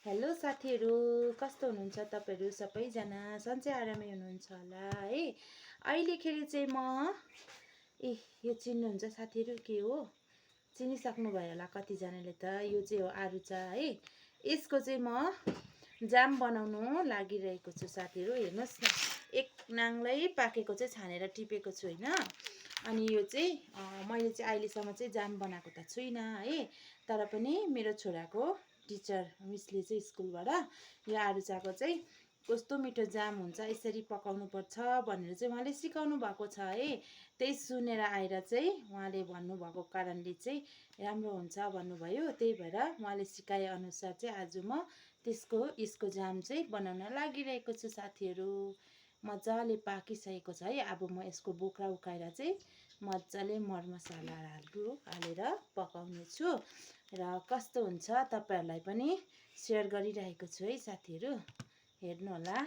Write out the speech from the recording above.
Hello साथीहरू, कस्तो हुनुहुन्छ तपाईहरू सबैजना? सन्चै आरामै हुनुहुन्छ होला है। अहिलेखेरि चाहिँ म यो चिन्नुहुन्छ साथीहरू के हो? चिनिसक्नु भयो होला कतिजनाले त। यो चाहिँ हो आरुचा है। यसको चाहिँ म जाम बनाउनु लागिरहेको छु साथीहरू। हेर्नुहोस् न, एक नाङ्लै पाकेको चाहिँ छानेर टिपेको छु होइन। अनि यो चाहिँ मैले चाहिँ अहिलेसम्म चाहिँ जाम बनाएको त छुइनँ है। तर पनि मेरो छोराको टिचर मिसले चाहिँ स्कुलबाट यो आरुचाको चाहिँ कस्तो मिठो जाम हुन्छ, यसरी पकाउनु पर्छ भनेर चाहिँ उहाँले सिकाउनु भएको छ है। त्यही सुनेर आएर चाहिँ उहाँले भन्नुभएको कारणले चाहिँ राम्रो हुन्छ भन्नुभयो। त्यही भएर उहाँले सिकाए अनुसार चाहिँ आज म यसको जाम चाहिँ बनाउन लागिरहेको छु साथीहरू। मजाले पाकिसकेको छ है। अब म यसको बोक्रा उकाएर चाहिँ मजाले मरमसालाहरू हालेर पकाउने छु र कस्तो हुन्छ तपाईँहरूलाई पनि सेयर गरिरहेको छु है साथीहरू, हेर्नु होला।